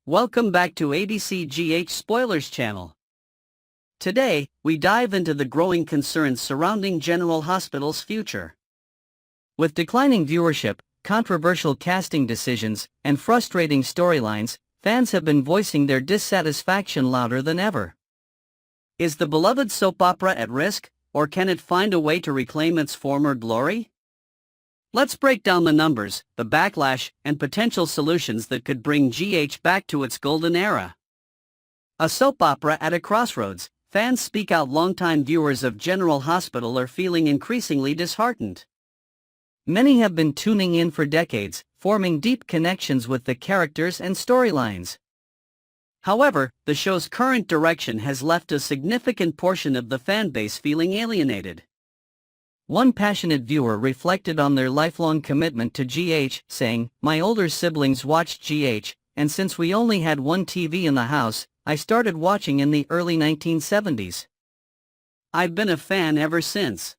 Welcome back to ABC GH Spoilers channel. Today, we dive into the growing concerns surrounding General Hospital's future. With declining viewership, controversial casting decisions, and frustrating storylines, fans have been voicing their dissatisfaction louder than ever. Is the beloved soap opera at risk, or can it find a way to reclaim its former glory? Let's break down the numbers, the backlash, and potential solutions that could bring GH back to its golden era. A soap opera at a crossroads, fans speak out. Longtime viewers of General Hospital are feeling increasingly disheartened. Many have been tuning in for decades, forming deep connections with the characters and storylines. However, the show's current direction has left a significant portion of the fanbase feeling alienated. One passionate viewer reflected on their lifelong commitment to GH, saying, "My older siblings watched GH, and since we only had one TV in the house, I started watching in the early 1970s. I've been a fan ever since.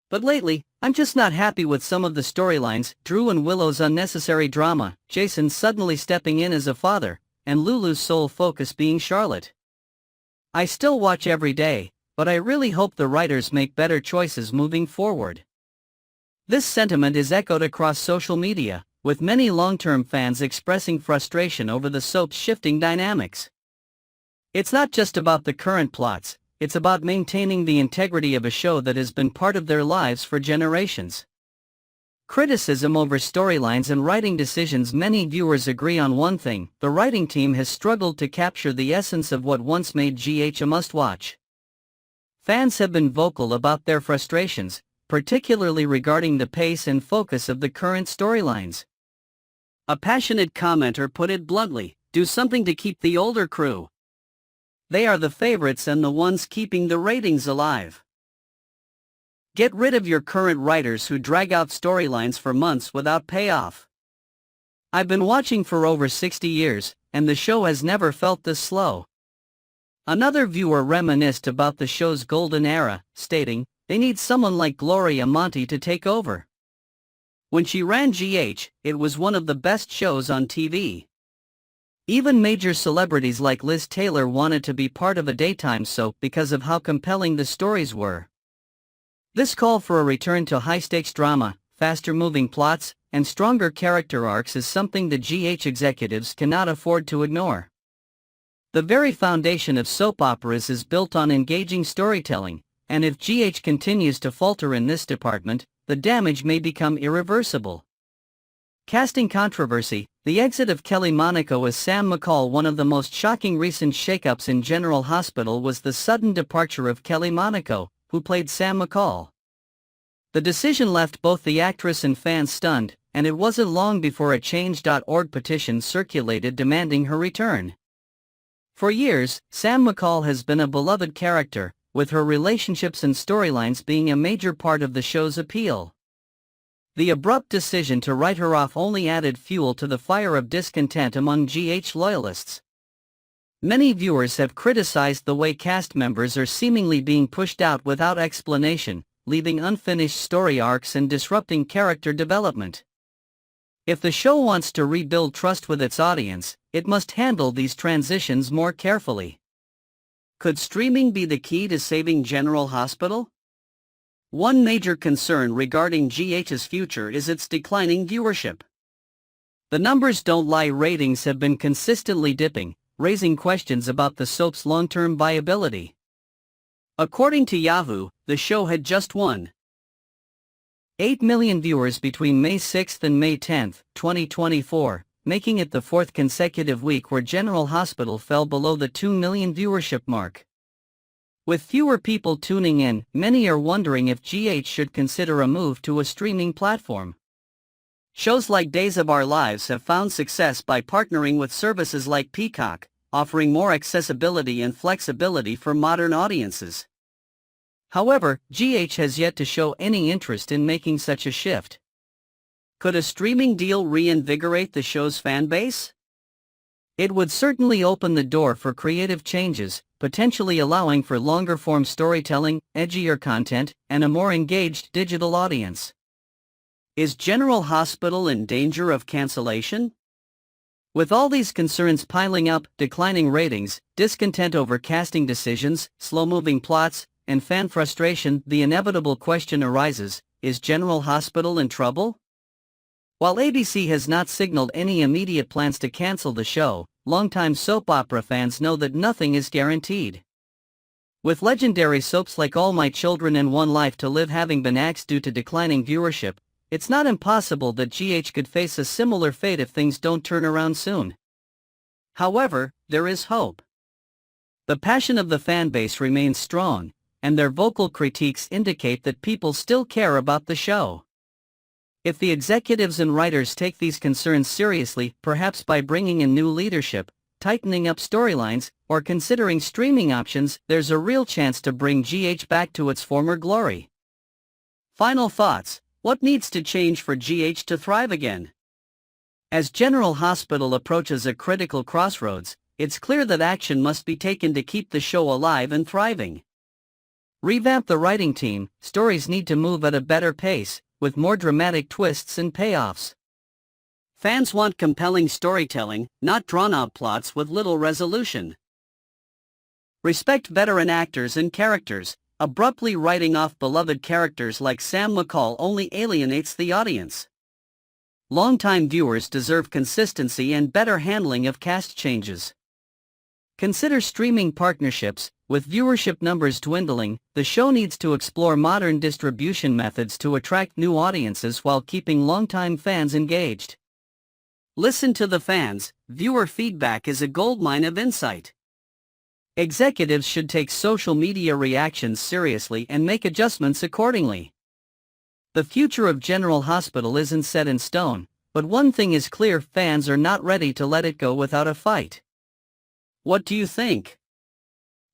But lately, I'm just not happy with some of the storylines, Drew and Willow's unnecessary drama, Jason suddenly stepping in as a father, and Lulu's sole focus being Charlotte. I still watch every day, but I really hope the writers make better choices moving forward." This sentiment is echoed across social media, with many long-term fans expressing frustration over the soap's shifting dynamics. It's not just about the current plots, it's about maintaining the integrity of a show that has been part of their lives for generations. Criticism over storylines and writing decisions. Many viewers agree on one thing: the writing team has struggled to capture the essence of what once made GH a must-watch. Fans have been vocal about their frustrations, particularly regarding the pace and focus of the current storylines. A passionate commenter put it bluntly, "Do something to keep the older crew. They are the favorites and the ones keeping the ratings alive. Get rid of your current writers who drag out storylines for months without payoff. I've been watching for over 60 years, and the show has never felt this slow." Another viewer reminisced about the show's golden era, stating, "They need someone like Gloria Monty to take over. When she ran GH, it was one of the best shows on TV. Even major celebrities like Liz Taylor wanted to be part of a daytime soap because of how compelling the stories were." This call for a return to high-stakes drama, faster-moving plots, and stronger character arcs is something the GH executives cannot afford to ignore. The very foundation of soap operas is built on engaging storytelling, and if GH continues to falter in this department, the damage may become irreversible. Casting controversy. The exit of Kelly Monaco as Sam McCall. One of the most shocking recent shakeups in General Hospital was the sudden departure of Kelly Monaco, who played Sam McCall. The decision left both the actress and fans stunned, and it wasn't long before a Change.org petition circulated demanding her return. For years, Sam McCall has been a beloved character, with her relationships and storylines being a major part of the show's appeal. The abrupt decision to write her off only added fuel to the fire of discontent among GH loyalists. Many viewers have criticized the way cast members are seemingly being pushed out without explanation, leaving unfinished story arcs and disrupting character development. If the show wants to rebuild trust with its audience, it must handle these transitions more carefully. Could streaming be the key to saving General Hospital? One major concern regarding GH's future is its declining viewership. The numbers don't lie. Ratings have been consistently dipping, raising questions about the soap's long-term viability. According to Yahoo, the show had just 1.8 million viewers between May 6 and May 10, 2024, making it the fourth consecutive week where General Hospital fell below the 2 million viewership mark. With fewer people tuning in, many are wondering if GH should consider a move to a streaming platform. Shows like Days of Our Lives have found success by partnering with services like Peacock, offering more accessibility and flexibility for modern audiences. However, GH has yet to show any interest in making such a shift. Could a streaming deal reinvigorate the show's fanbase? It would certainly open the door for creative changes, potentially allowing for longer-form storytelling, edgier content, and a more engaged digital audience. Is General Hospital in danger of cancellation? With all these concerns piling up, declining ratings, discontent over casting decisions, slow-moving plots, and fan frustration, the inevitable question arises, is General Hospital in trouble? While ABC has not signaled any immediate plans to cancel the show, longtime soap opera fans know that nothing is guaranteed. With legendary soaps like All My Children and One Life to Live having been axed due to declining viewership, it's not impossible that GH could face a similar fate if things don't turn around soon. However, there is hope. The passion of the fanbase remains strong, and their vocal critiques indicate that people still care about the show. If the executives and writers take these concerns seriously, perhaps by bringing in new leadership, tightening up storylines, or considering streaming options, there's a real chance to bring GH back to its former glory. Final thoughts: what needs to change for GH to thrive again? As General Hospital approaches a critical crossroads, it's clear that action must be taken to keep the show alive and thriving. Revamp the writing team. Stories need to move at a better pace, with more dramatic twists and payoffs. Fans want compelling storytelling, not drawn-out plots with little resolution. Respect veteran actors and characters. Abruptly writing off beloved characters like Sam McCall only alienates the audience. Longtime viewers deserve consistency and better handling of cast changes. Consider streaming partnerships. With viewership numbers dwindling, the show needs to explore modern distribution methods to attract new audiences while keeping longtime fans engaged. Listen to the fans. Viewer feedback is a goldmine of insight. Executives should take social media reactions seriously and make adjustments accordingly. The future of General Hospital isn't set in stone, but one thing is clear: fans are not ready to let it go without a fight. What do you think?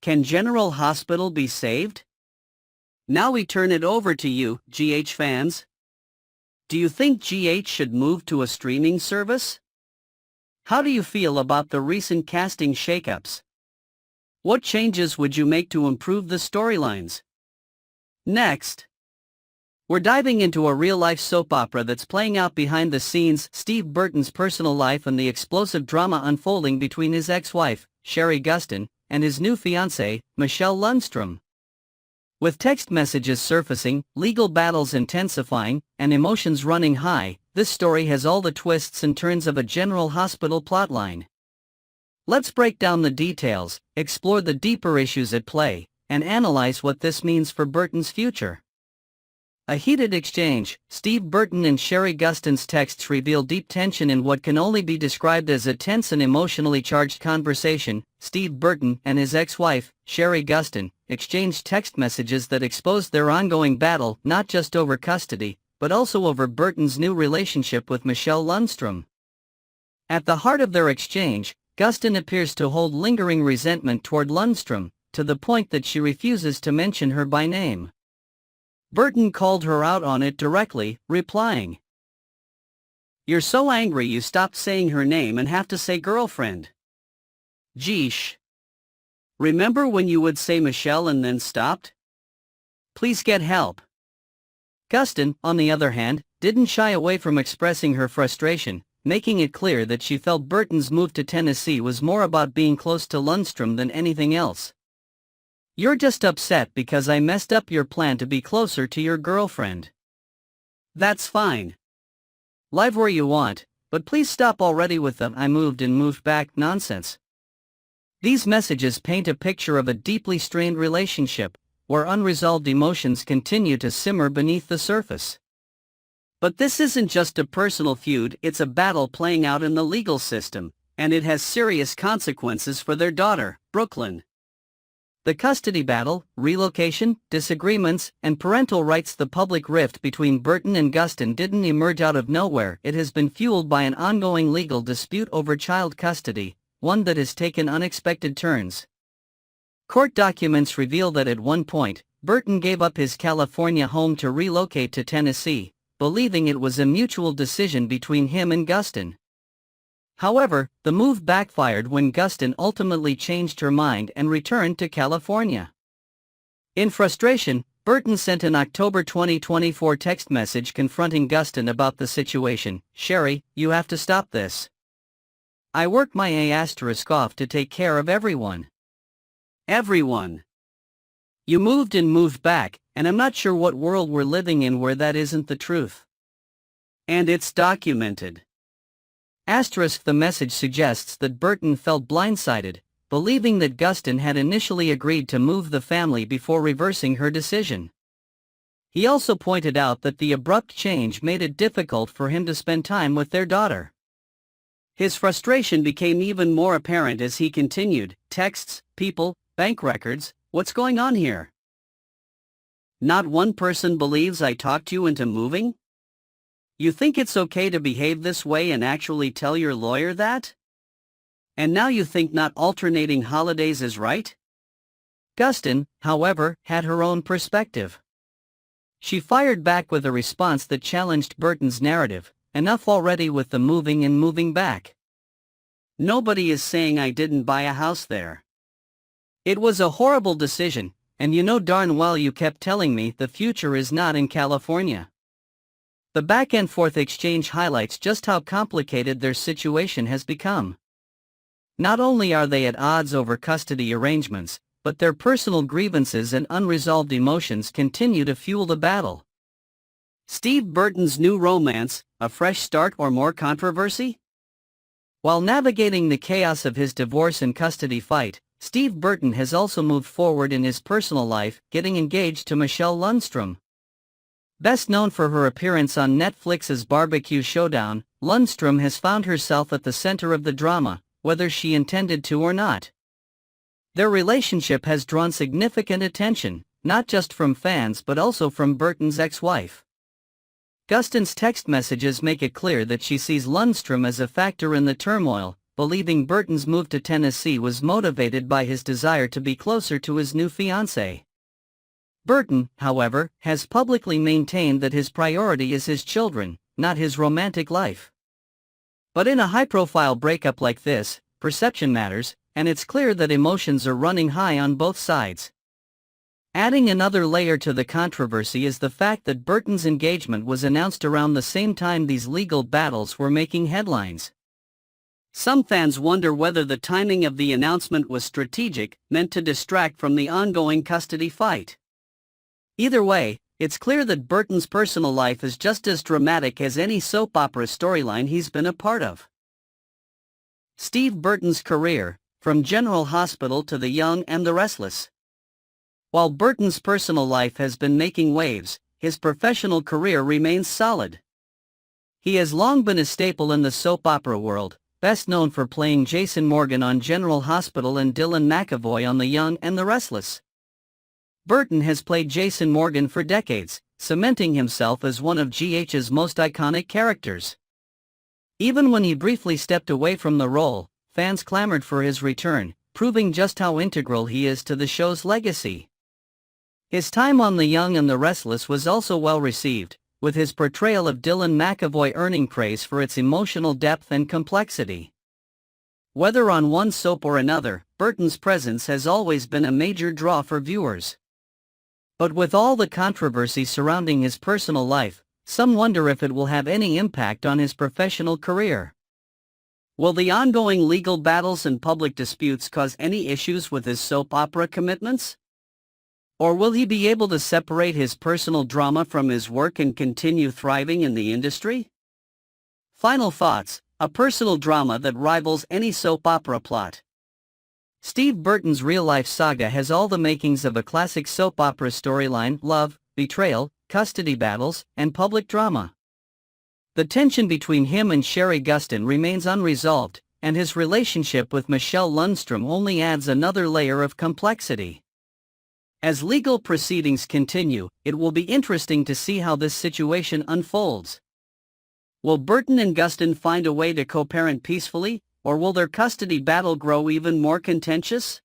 Can General Hospital be saved? Now we turn it over to you, GH fans. Do you think GH should move to a streaming service? How do you feel about the recent casting shakeups? What changes would you make to improve the storylines? Next, we're diving into a real-life soap opera that's playing out behind the scenes: Steve Burton's personal life and the explosive drama unfolding between his ex-wife, Sherry Gustin, and his new fiancée, Michelle Lundstrom. With text messages surfacing, legal battles intensifying, and emotions running high, this story has all the twists and turns of a General Hospital plotline. Let's break down the details, explore the deeper issues at play, and analyze what this means for Burton's future. A heated exchange. Steve Burton and Sherry Gustin's texts reveal deep tension in what can only be described as a tense and emotionally charged conversation. Steve Burton and his ex-wife, Sherry Gustin, exchanged text messages that exposed their ongoing battle not just over custody, but also over Burton's new relationship with Michelle Lundstrom. At the heart of their exchange, Gustin appears to hold lingering resentment toward Lundstrom, to the point that she refuses to mention her by name. Burton called her out on it directly, replying, "You're so angry you stopped saying her name and have to say girlfriend. Geesh. Remember when you would say Michelle and then stopped? Please get help." Gustin, on the other hand, didn't shy away from expressing her frustration, making it clear that she felt Burton's move to Tennessee was more about being close to Lundstrom than anything else. "You're just upset because I messed up your plan to be closer to your girlfriend. That's fine. Live where you want, but please stop already with the 'I moved and moved back' nonsense." These messages paint a picture of a deeply strained relationship, where unresolved emotions continue to simmer beneath the surface. But this isn't just a personal feud, it's a battle playing out in the legal system, and it has serious consequences for their daughter, Brooklyn. The custody battle, relocation, disagreements, and parental rights. The public rift between Burton and Gustin didn't emerge out of nowhere. It has been fueled by an ongoing legal dispute over child custody, one that has taken unexpected turns. Court documents reveal that at one point, Burton gave up his California home to relocate to Tennessee, believing it was a mutual decision between him and Gustin. However, the move backfired when Gustin ultimately changed her mind and returned to California. In frustration, Burton sent an October 2024 text message confronting Gustin about the situation. "Sherry, you have to stop this. I work my asterisk off to take care of everyone. Everyone. You moved and moved back, and I'm not sure what world we're living in where that isn't the truth. And it's documented. Asterisk. The message suggests that Burton felt blindsided, believing that Gustin had initially agreed to move the family before reversing her decision. He also pointed out that the abrupt change made it difficult for him to spend time with their daughter. His frustration became even more apparent as he continued, texts, people, bank records, what's going on here? Not one person believes I talked you into moving? You think it's okay to behave this way and actually tell your lawyer that? And now you think not alternating holidays is right? Gustin, however, had her own perspective. She fired back with a response that challenged Burton's narrative, enough already with the moving and moving back. Nobody is saying I didn't buy a house there. It was a horrible decision, and you know darn well you kept telling me the future is not in California. The back-and-forth exchange highlights just how complicated their situation has become. Not only are they at odds over custody arrangements, but their personal grievances and unresolved emotions continue to fuel the battle. Steve Burton's new romance, a fresh start or more controversy? While navigating the chaos of his divorce and custody fight, Steve Burton has also moved forward in his personal life, getting engaged to Michelle Lundstrom. Best known for her appearance on Netflix's barbecue Showdown, Lundstrom has found herself at the center of the drama, whether she intended to or not. Their relationship has drawn significant attention, not just from fans but also from Burton's ex-wife. Gustin's text messages make it clear that she sees Lundstrom as a factor in the turmoil, believing Burton's move to Tennessee was motivated by his desire to be closer to his new fiancée. Burton, however, has publicly maintained that his priority is his children, not his romantic life. But in a high-profile breakup like this, perception matters, and it's clear that emotions are running high on both sides. Adding another layer to the controversy is the fact that Burton's engagement was announced around the same time these legal battles were making headlines. Some fans wonder whether the timing of the announcement was strategic, meant to distract from the ongoing custody fight. Either way, it's clear that Burton's personal life is just as dramatic as any soap opera storyline he's been a part of. Steve Burton's career, from General Hospital to The Young and the Restless. While Burton's personal life has been making waves, his professional career remains solid. He has long been a staple in the soap opera world, best known for playing Jason Morgan on General Hospital and Dylan McAvoy on The Young and the Restless. Burton has played Jason Morgan for decades, cementing himself as one of GH's most iconic characters. Even when he briefly stepped away from the role, fans clamored for his return, proving just how integral he is to the show's legacy. His time on The Young and the Restless was also well received, with his portrayal of Dylan McAvoy earning praise for its emotional depth and complexity. Whether on one soap or another, Burton's presence has always been a major draw for viewers. But with all the controversy surrounding his personal life, some wonder if it will have any impact on his professional career. Will the ongoing legal battles and public disputes cause any issues with his soap opera commitments? Or will he be able to separate his personal drama from his work and continue thriving in the industry? Final thoughts, a personal drama that rivals any soap opera plot. Steve Burton's real-life saga has all the makings of a classic soap opera storyline: love, betrayal, custody battles, and public drama. The tension between him and Sherry Gustin remains unresolved, and his relationship with Michelle Lundstrom only adds another layer of complexity. As legal proceedings continue, it will be interesting to see how this situation unfolds. Will Burton and Gustin find a way to co-parent peacefully, or will their custody battle grow even more contentious?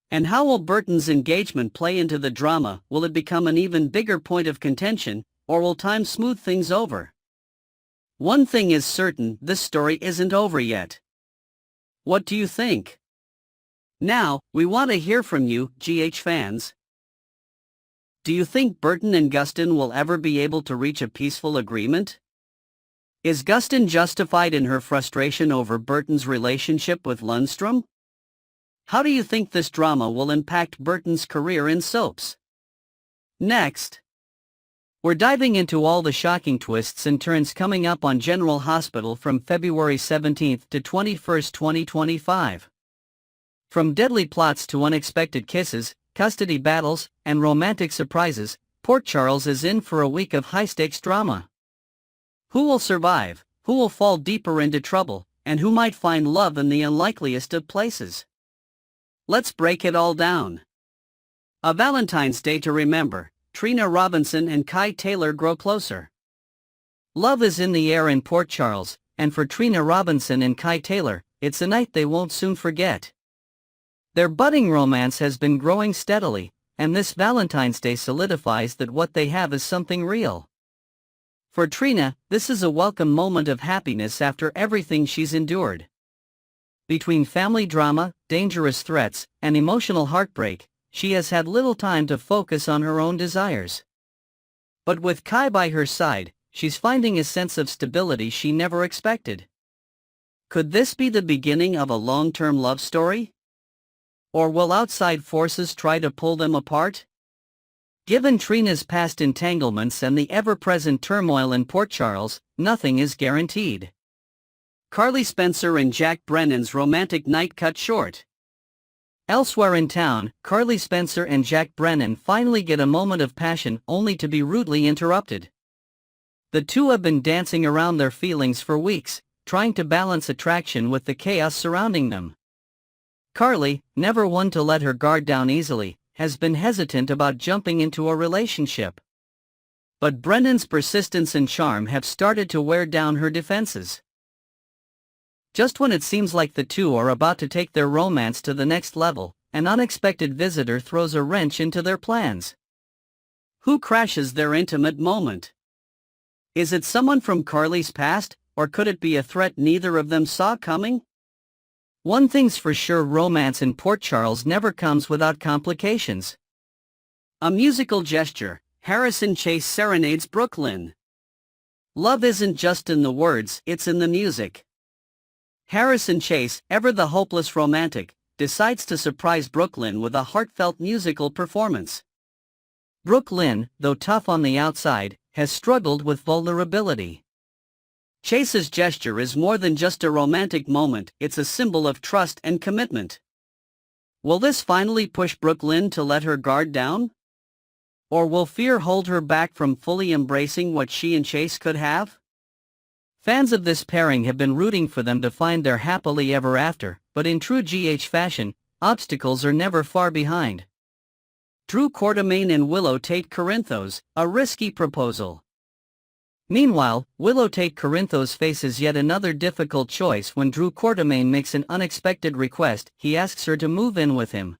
And how will Burton's engagement play into the drama? Will it become an even bigger point of contention, or will time smooth things over? One thing is certain, this story isn't over yet. What do you think? Now, we want to hear from you, GH fans. Do you think Burton and Gustin will ever be able to reach a peaceful agreement? Is Gustin justified in her frustration over Burton's relationship with Lundstrom? How do you think this drama will impact Burton's career in soaps? Next, we're diving into all the shocking twists and turns coming up on General Hospital from February 17 to 21, 2025. From deadly plots to unexpected kisses, custody battles, and romantic surprises, Port Charles is in for a week of high-stakes drama. Who will survive, who will fall deeper into trouble, and who might find love in the unlikeliest of places? Let's break it all down. A Valentine's Day to remember, Trina Robinson and Kai Taylor grow closer. Love is in the air in Port Charles, and for Trina Robinson and Kai Taylor, it's a night they won't soon forget. Their budding romance has been growing steadily, and this Valentine's Day solidifies that what they have is something real. For Trina, this is a welcome moment of happiness after everything she's endured. Between family drama, dangerous threats, and emotional heartbreak, she has had little time to focus on her own desires. But with Kai by her side, she's finding a sense of stability she never expected. Could this be the beginning of a long-term love story? Or will outside forces try to pull them apart? Given Trina's past entanglements and the ever-present turmoil in Port Charles, nothing is guaranteed. Carly Spencer and Jack Brennan's romantic night cut short. Elsewhere in town, Carly Spencer and Jack Brennan finally get a moment of passion only to be rudely interrupted. The two have been dancing around their feelings for weeks, trying to balance attraction with the chaos surrounding them. Carly, never one to let her guard down easily, has been hesitant about jumping into a relationship. But Brennan's persistence and charm have started to wear down her defenses. Just when it seems like the two are about to take their romance to the next level, an unexpected visitor throws a wrench into their plans. Who crashes their intimate moment? Is it someone from Carly's past, or could it be a threat neither of them saw coming? One thing's for sure, romance in Port Charles never comes without complications. A musical gesture, Harrison Chase serenades Brooklyn. Love isn't just in the words, it's in the music. Harrison Chase, ever the hopeless romantic, decides to surprise Brooklyn with a heartfelt musical performance. Brooklyn, though tough on the outside, has struggled with vulnerability. Chase's gesture is more than just a romantic moment, it's a symbol of trust and commitment. Will this finally push Brooklyn to let her guard down? Or will fear hold her back from fully embracing what she and Chase could have? Fans of this pairing have been rooting for them to find their happily ever after, but in true GH fashion, obstacles are never far behind. Drew Quartermaine and Willow Tate Corinthos, a risky proposal. Meanwhile, Willow Tate Corinthos faces yet another difficult choice when Drew Quartermaine makes an unexpected request. He asks her to move in with him.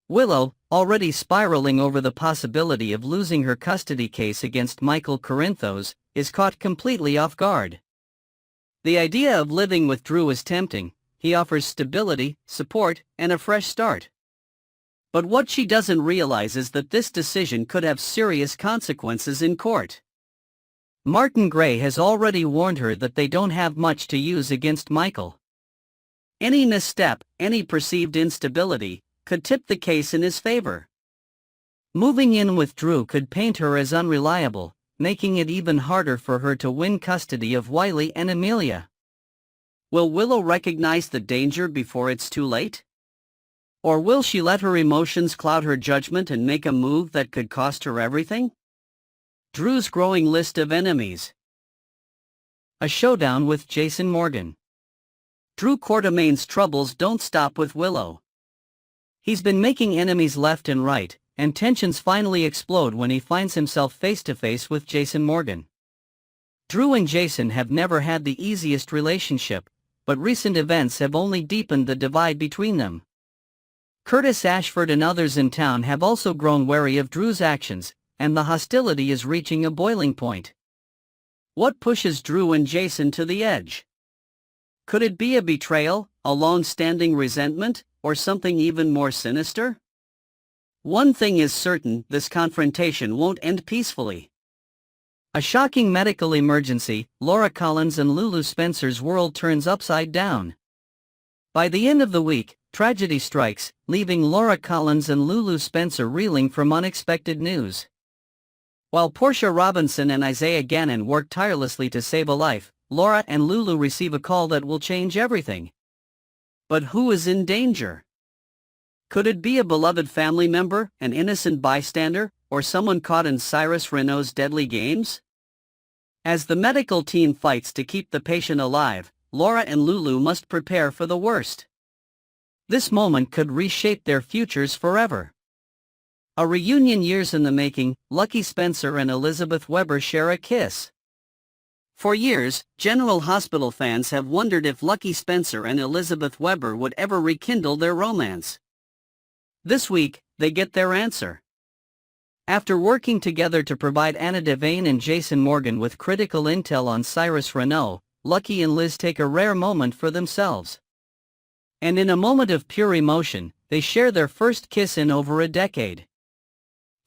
Willow, already spiraling over the possibility of losing her custody case against Michael Corinthos, is caught completely off guard. The idea of living with Drew is tempting. He offers stability, support, and a fresh start. But what she doesn't realize is that this decision could have serious consequences in court. Martin Gray has already warned her that they don't have much to use against Michael. Any misstep, any perceived instability, could tip the case in his favor. Moving in with Drew could paint her as unreliable, making it even harder for her to win custody of Wiley and Amelia. Will Willow recognize the danger before it's too late? Or will she let her emotions cloud her judgment and make a move that could cost her everything? Drew's growing list of enemies. A showdown with Jason Morgan. Drew Quartermaine's troubles don't stop with Willow. He's been making enemies left and right, and tensions finally explode when he finds himself face-to-face with Jason Morgan. Drew and Jason have never had the easiest relationship, but recent events have only deepened the divide between them. Curtis Ashford and others in town have also grown wary of Drew's actions, and the hostility is reaching a boiling point. What pushes Drew and Jason to the edge? Could it be a betrayal, a long-standing resentment, or something even more sinister? One thing is certain, this confrontation won't end peacefully. A shocking medical emergency, Laura Collins and Lulu Spencer's world turns upside down. By the end of the week, tragedy strikes, leaving Laura Collins and Lulu Spencer reeling from unexpected news. While Portia Robinson and Isaiah Gannon work tirelessly to save a life, Laura and Lulu receive a call that will change everything. But who is in danger? Could it be a beloved family member, an innocent bystander, or someone caught in Cyrus Renault's deadly games? As the medical team fights to keep the patient alive, Laura and Lulu must prepare for the worst. This moment could reshape their futures forever. A reunion years in the making, Lucky Spencer and Elizabeth Weber share a kiss. For years, General Hospital fans have wondered if Lucky Spencer and Elizabeth Weber would ever rekindle their romance. This week, they get their answer. After working together to provide Anna Devane and Jason Morgan with critical intel on Cyrus Renault, Lucky and Liz take a rare moment for themselves. And in a moment of pure emotion, they share their first kiss in over a decade.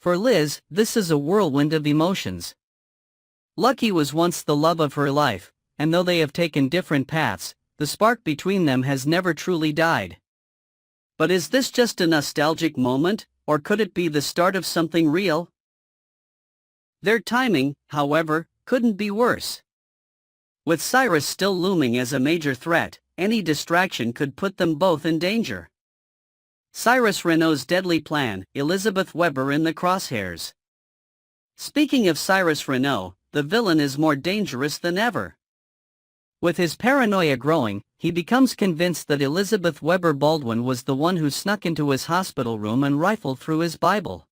For Liz, this is a whirlwind of emotions. Lucky was once the love of her life, and though they have taken different paths, the spark between them has never truly died. But is this just a nostalgic moment, or could it be the start of something real? Their timing, however, couldn't be worse. With Cyrus still looming as a major threat, any distraction could put them both in danger. Cyrus Renault's deadly plan, Elizabeth Weber in the crosshairs. Speaking of Cyrus Renault, the villain is more dangerous than ever. With his paranoia growing, he becomes convinced that Elizabeth Weber Baldwin was the one who snuck into his hospital room and rifled through his Bible.